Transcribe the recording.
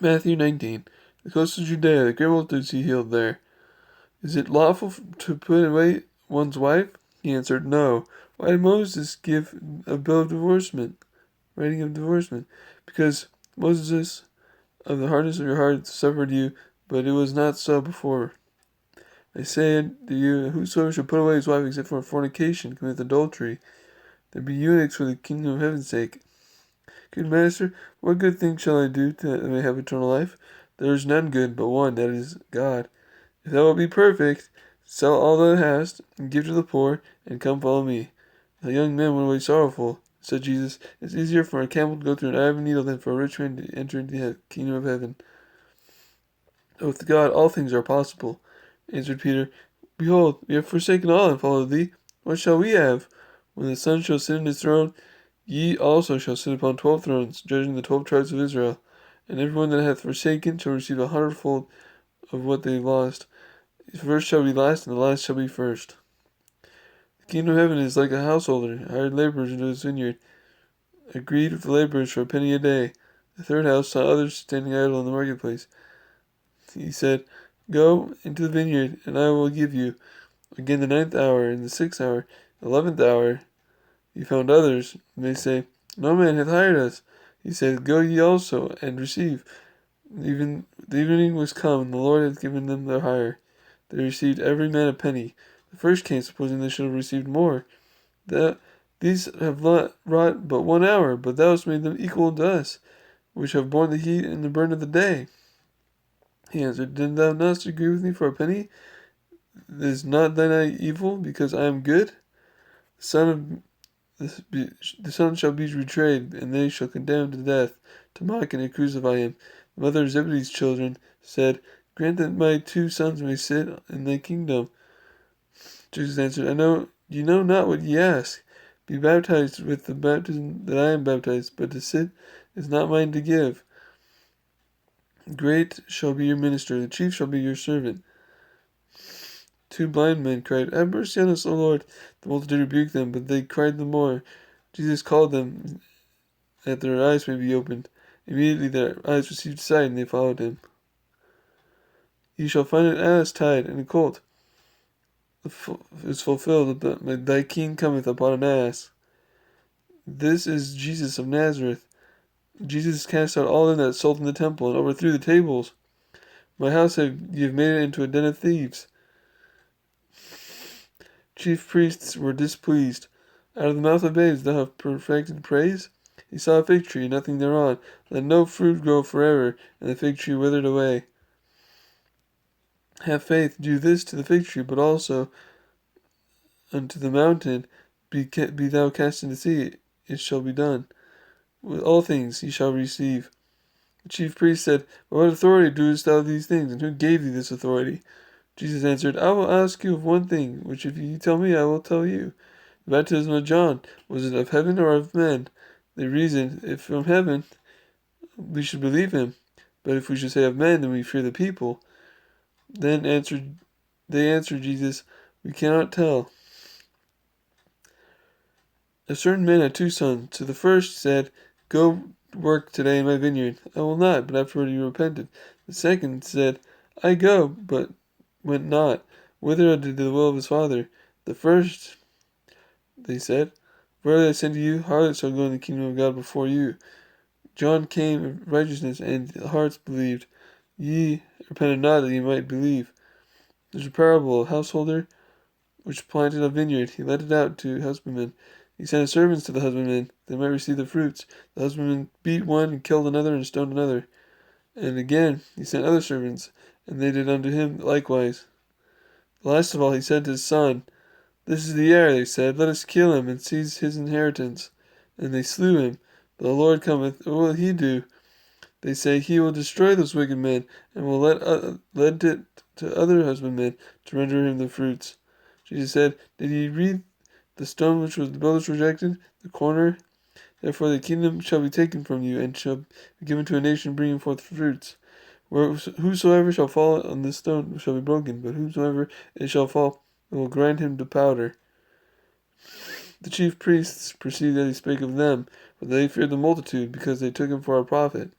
Matthew 19. The coast of Judea, the great multitudes he healed there. Is it lawful to put away one's wife? He answered, No. Why did Moses give a bill of divorcement, writing of divorcement? Because Moses, of the hardness of your heart, suffered you, but it was not so before. I say unto you, whosoever shall put away his wife except for fornication committeth adultery. There be eunuchs for the kingdom of heaven's sake. Good master, what good thing shall I do that I may have eternal life? There is none good but one, that is God. If thou wilt be perfect, sell all thou hast, and give to the poor, and come follow me. The young man went away sorrowful. Said Jesus, It is easier for a camel to go through an eye of a needle than for a rich man to enter into the kingdom of heaven. With God all things are possible. Answered Peter, Behold, we have forsaken all and followed thee. What shall we have? When the Son shall sit in his throne, ye also shall sit upon 12 thrones, judging the 12 tribes of Israel. And every one that hath forsaken shall receive 100-fold of what they lost. The first shall be last, and the last shall be first. The kingdom of heaven is like a householder, hired laborers into his vineyard, agreed with the laborers for a penny a day. The third house saw others standing idle in the marketplace. He said, Go into the vineyard, and I will give you. Again the 9th hour, and the 6th hour, 11th hour, he found others, and they say, No man hath hired us. He said, Go ye also, and receive. Even the evening was come, and the Lord hath given them their hire. They received every man a penny. The first came, supposing they should have received more. These have wrought but 1 hour, but thou hast made them equal to us, which have borne the heat and the burn of the day. He answered, Did thou not agree with me for a penny? Is not thine eye evil, because I am good? The son shall be betrayed, and they shall condemn to death, to mock and to crucify him. The mother of Zebedee's children said, Grant that my 2 sons may sit in thy kingdom. Jesus answered, Ye know not what ye ask. Be baptized with the baptism that I am baptized, but to sit is not mine to give. Great shall be your minister, the chief shall be your servant. 2 blind men cried, Have mercy on us, O Lord. The multitude rebuked them, but they cried the more. Jesus called them, that their eyes may be opened. Immediately their eyes received sight, and they followed him. Ye shall find an ass tied, and a colt is fulfilled, thy king cometh upon an ass. This is Jesus of Nazareth. Jesus cast out all them that sold in the temple, and overthrew the tables. My house ye have made it into a den of thieves. Chief priests were displeased. Out of the mouth of babes thou hast perfected praise? He saw a fig tree, and nothing thereon. Let no fruit grow forever, and the fig tree withered away. Have faith, do this to the fig tree, but also unto the mountain, be thou cast into the sea, it shall be done. With all things ye shall receive. The chief priest said, By what authority doest thou these things, and who gave thee this authority? Jesus answered, I will ask you of one thing, which if ye tell me, I will tell you. The baptism of John, was it of heaven or of men? They reasoned, if from heaven, we should believe him. But if we should say of men, then we fear the people. They answered Jesus, We cannot tell. A certain man had 2 sons. To the first said, Go work today in my vineyard. I will not, but afterward he repented. The second said, I go, but went not, whither did the will of his father. The first, they said, Verily I say to you, harlots shall go in the kingdom of God before you. John came in righteousness, and the hearts believed. Ye repented not that ye might believe. There's a parable of a householder which planted a vineyard. He let it out to husbandmen. He sent his servants to the husbandmen, that they might receive the fruits. The husbandmen beat one, and killed another, and stoned another. And again he sent other servants, and they did unto him likewise. Last of all he sent his son. This is the heir, they said, Let us kill him, and seize his inheritance. And they slew him. But the Lord cometh, what will he do? They say, He will destroy those wicked men, and will lend it to other husbandmen to render him the fruits. Jesus said, Did ye read the stone which was the builders rejected, the corner? Therefore the kingdom shall be taken from you, and shall be given to a nation bringing forth fruits. Whosoever shall fall on this stone shall be broken, but whosoever it shall fall, it will grind him to powder. The chief priests perceived that he spake of them, for they feared the multitude, because they took him for a prophet.